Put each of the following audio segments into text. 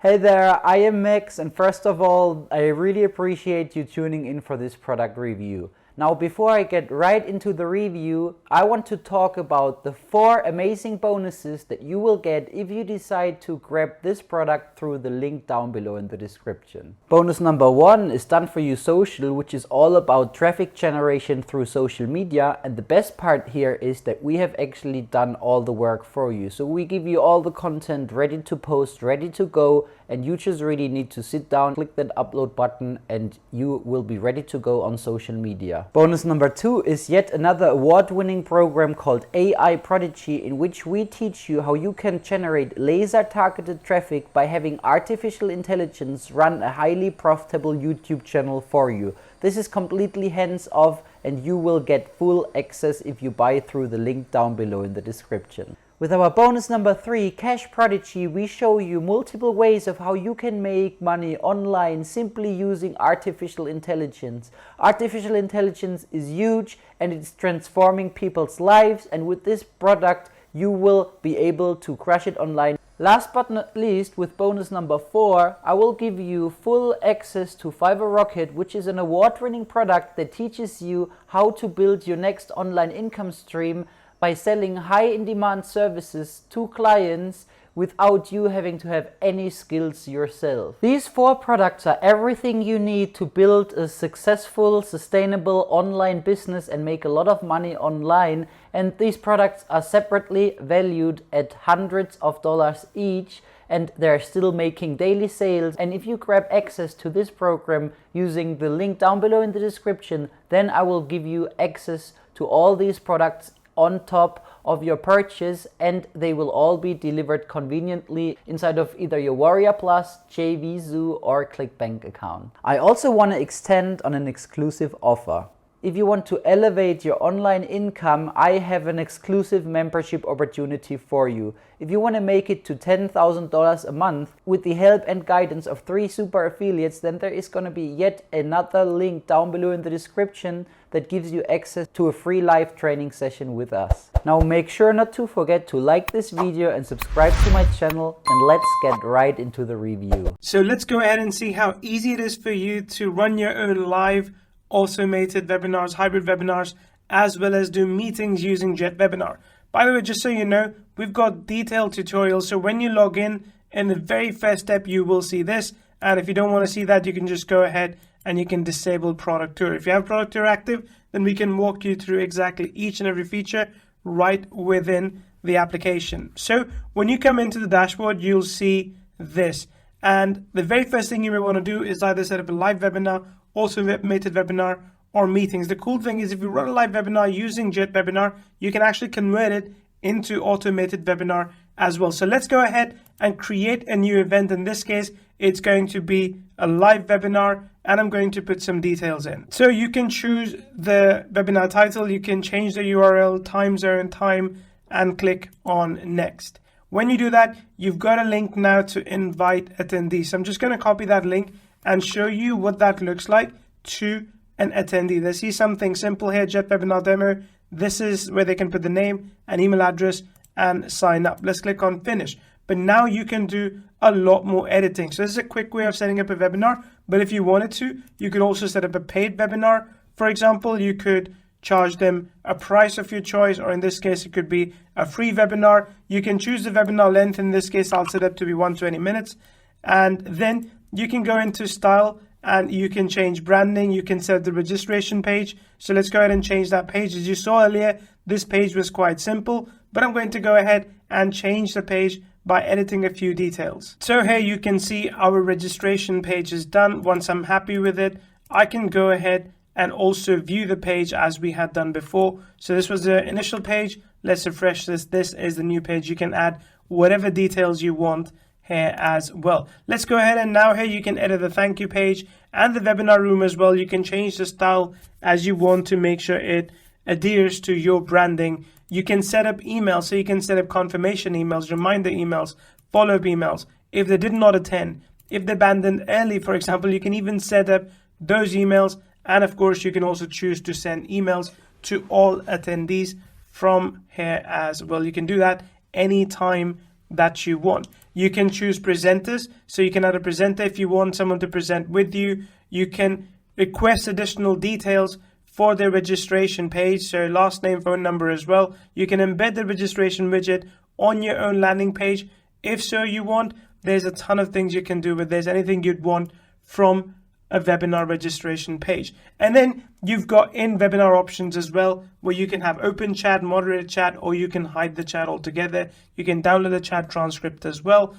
Hey there, I am Max, and first of all, I really appreciate you tuning in for this product review. Now, before I get right into the review, I want to talk about the 4 amazing bonuses that you will get if you decide to grab this product through the link down below in the description. Bonus number 1 is Done For You Social, which is all about traffic generation through social media, and the best part here is that we have actually done all the work for you. So we give you all the content ready to post, ready to go, and you just really need to sit down, click that upload button, and you will be ready to go on social media. Bonus number 2 is yet another award-winning program called AI Prodigy, in which we teach you how you can generate laser-targeted traffic by having artificial intelligence run a highly profitable YouTube channel for you. This is completely hands-off, and you will get full access if you buy through the link down below in the description. With our bonus number 3, Cash Prodigy, we show you multiple ways of how you can make money online simply using artificial intelligence. Artificial intelligence is huge and it's transforming people's lives, and with this product you will be able to crush it online. Last but not least, with bonus number 4, I will give you full access to Fiverr Rocket, which is an award-winning product that teaches you how to build your next online income stream by selling high-in-demand services to clients without you having to have any skills yourself. These 4 products are everything you need to build a successful, sustainable online business and make a lot of money online. And these products are separately valued at hundreds of dollars each, and they're still making daily sales. And if you grab access to this program using the link down below in the description, then I will give you access to all these products on top of your purchase, and they will all be delivered conveniently inside of either your Warrior Plus, JVZoo or ClickBank account. I also want to extend on an exclusive offer. If you want to elevate your online income, I have an exclusive membership opportunity for you. If you want to make it to $10,000 a month with the help and guidance of 3 super affiliates, then there is going to be yet another link down below in the description that gives you access to a free live training session with us. Now make sure not to forget to like this video and subscribe to my channel, and let's get right into the review. So let's go ahead and see how easy it is for you to run your own live automated webinars, hybrid webinars, as well as do meetings using JetWebinar. By the way, just so you know, we've got detailed tutorials. So when you log in the very first step, you will see this. And if you don't want to see that, you can just go ahead and you can disable Product Tour. If you have Product Tour active, then we can walk you through exactly each and every feature right within the application. So when you come into the dashboard, you'll see this. And the very first thing you may want to do is either set up a live webinar, automated webinar, or meetings. The cool thing is if you run a live webinar using JetWebinar, you can actually convert it into automated webinar as well. So let's go ahead and create a new event. In this case, it's going to be a live webinar, and I'm going to put some details in. So you can choose the webinar title, you can change the URL, time zone, time, and click on next. When you do that, you've got a link now to invite attendees. So I'm just going to copy that link and show you what that looks like to an attendee. They see something simple here, JetWebinar demo. This is where they can put the name and email address and sign up. Let's click on finish. But now you can do a lot more editing. So this is a quick way of setting up a webinar. But if you wanted to, you could also set up a paid webinar. For example, you could charge them a price of your choice, or in this case, it could be a free webinar. You can choose the webinar length. In this case, I'll set it to be 120 minutes. And then you can go into style and you can change branding. You can set the registration page. So let's go ahead and change that page. As you saw earlier, this page was quite simple, but I'm going to go ahead and change the page by editing a few details. So here you can see our registration page is done. Once I'm happy with it, I can go ahead and also view the page as we had done before. So this was the initial page. Let's refresh this. This is the new page. You can add whatever details you want here as well. Let's go ahead, and now here you can edit the thank you page and the webinar room as well. You can change the style as you want to make sure it adheres to your branding. You can set up emails, so you can set up confirmation emails, reminder emails, follow-up emails. If they did not attend, if they abandoned early, for example, you can even set up those emails. And of course, you can also choose to send emails to all attendees from here as well. You can do that anytime that you want. You can choose presenters, so you can add a presenter if you want someone to present with you. You can request additional details for their registration page, so last name, phone number as well. You can embed the registration widget on your own landing page if so you want. There's a ton of things you can do with this, anything you'd want from a webinar registration page. And then you've got in webinar options as well, where you can have open chat, moderated chat, or you can hide the chat altogether. You can download the chat transcript as well.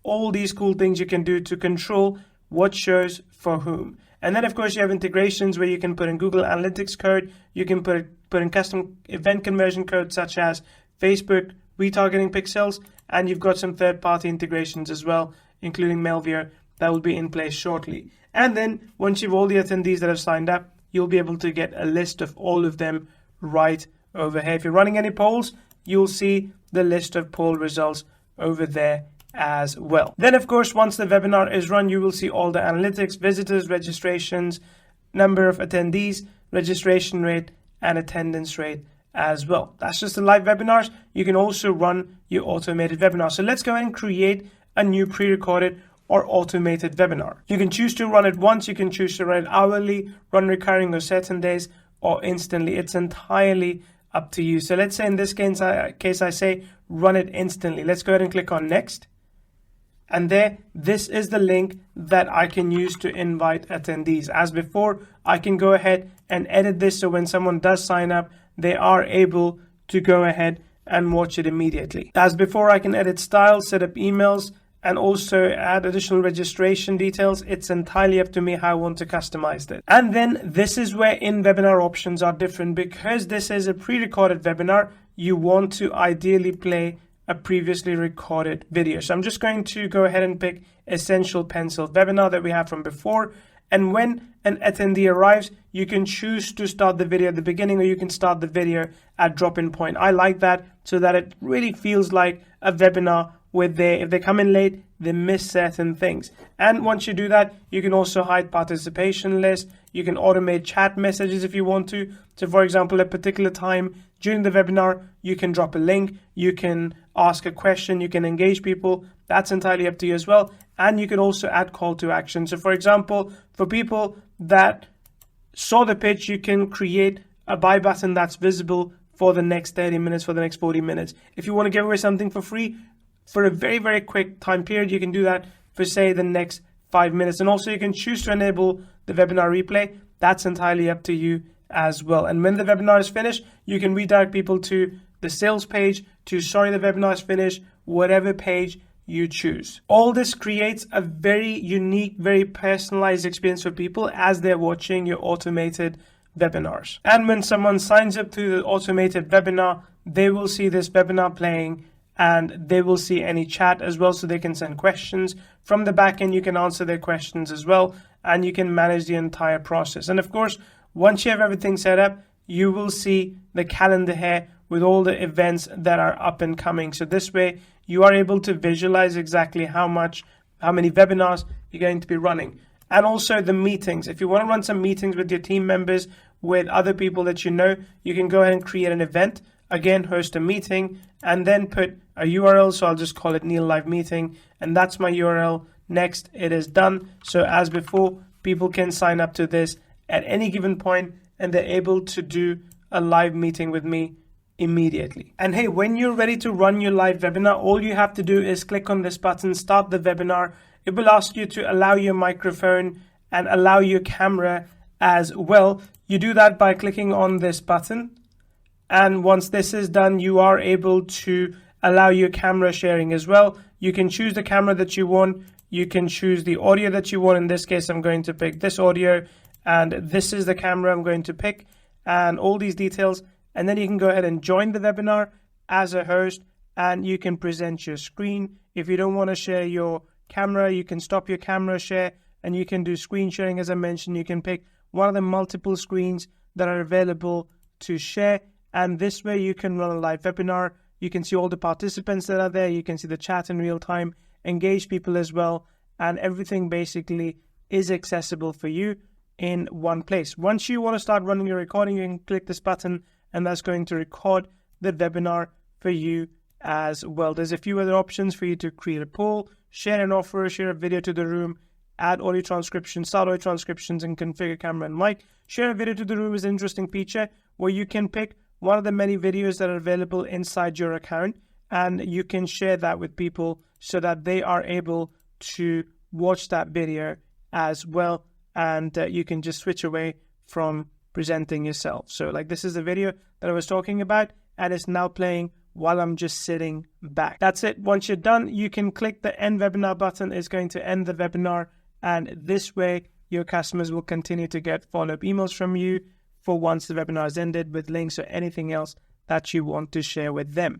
All these cool things you can do to control what shows for whom. And then of course you have integrations where you can put in Google Analytics code, you can put in custom event conversion code such as Facebook retargeting pixels, and you've got some third-party integrations as well, including Mailview, that will be in place shortly. And then once you've all the attendees that have signed up, you'll be able to get a list of all of them right over here. If you're running any polls, you'll see the list of poll results over there as well. Then of course, once the webinar is run, you will see all the analytics, visitors, registrations, number of attendees, registration rate, and attendance rate as well. That's just the live webinars. You can also run your automated webinar. So let's go ahead and create a new pre-recorded or automated webinar. You can choose to run it once, you can choose to run it hourly, run recurring or certain days, or instantly. It's entirely up to you. So let's say in this case I say run it instantly. Let's go ahead and click on next. And there, this is the link that I can use to invite attendees. As before, I can go ahead and edit this so when someone does sign up, they are able to go ahead and watch it immediately. As before, I can edit styles, set up emails, and also add additional registration details. It's entirely up to me how I want to customize it. And then this is where in-webinar options are different. Because this is a pre-recorded webinar, you want to ideally play a previously recorded video. So I'm just going to go ahead and pick Essential Pencil webinar that we have from before. And when an attendee arrives, you can choose to start the video at the beginning, or you can start the video at drop-in point. I like that so that it really feels like a webinar where if they come in late, they miss certain things. And once you do that, you can also hide participation lists. You can automate chat messages if you want to. So for example, at a particular time during the webinar, you can drop a link, you can ask a question, you can engage people. That's entirely up to you as well. And you can also add call to action. So for example, for people that saw the pitch, you can create a buy button that's visible for the next 30 minutes, for the next 40 minutes. If you want to give away something for free, for a very, very quick time period, you can do that for, say, the next 5 minutes. And also you can choose to enable the webinar replay. That's entirely up to you as well. And when the webinar is finished, you can redirect people to the sales page, to sorry, the webinar is finished, whatever page you choose. All this creates a very unique, very personalized experience for people as they're watching your automated webinars. And when someone signs up to the automated webinar, they will see this webinar playing, and they will see any chat as well, so they can send questions. From the back end, you can answer their questions as well, and you can manage the entire process. And of course, once you have everything set up, you will see the calendar here with all the events that are up and coming. So this way, you are able to visualize exactly how many webinars you're going to be running. And also the meetings. If you want to run some meetings with your team members, with other people that you know, you can go ahead and create an event. Again, host a meeting and then put a URL. So I'll just call it Neil Live Meeting, and that's my URL. Next, it is done. So as before, people can sign up to this at any given point, and they're able to do a live meeting with me immediately. And hey, when you're ready to run your live webinar, all you have to do is click on this button, start the webinar. It will ask you to allow your microphone and allow your camera as well. You do that by clicking on this button. And once this is done, you are able to allow your camera sharing as well. You can choose the camera that you want. You can choose the audio that you want. In this case, I'm going to pick this audio, and this is the camera I'm going to pick, and all these details. And then you can go ahead and join the webinar as a host, and you can present your screen. If you don't want to share your camera, you can stop your camera share, and you can do screen sharing. As I mentioned, you can pick one of the multiple screens that are available to share. And this way you can run a live webinar. You can see all the participants that are there. You can see the chat in real time, engage people as well. And everything basically is accessible for you in one place. Once you want to start running your recording, you can click this button, and that's going to record the webinar for you as well. There's a few other options for you to create a poll, share an offer, share a video to the room, add audio transcription, start audio transcriptions, and configure camera and mic. Share a video to the room is an interesting feature where you can pick one of the many videos that are available inside your account, and you can share that with people so that they are able to watch that video as well, and you can just switch away from presenting yourself. So like this is the video that I was talking about, and it's now playing while I'm just sitting back. That's it. Once you're done, you can click the end webinar button. It's going to end the webinar, and this way your customers will continue to get follow-up emails from you for once the webinar is ended with links or anything else that you want to share with them.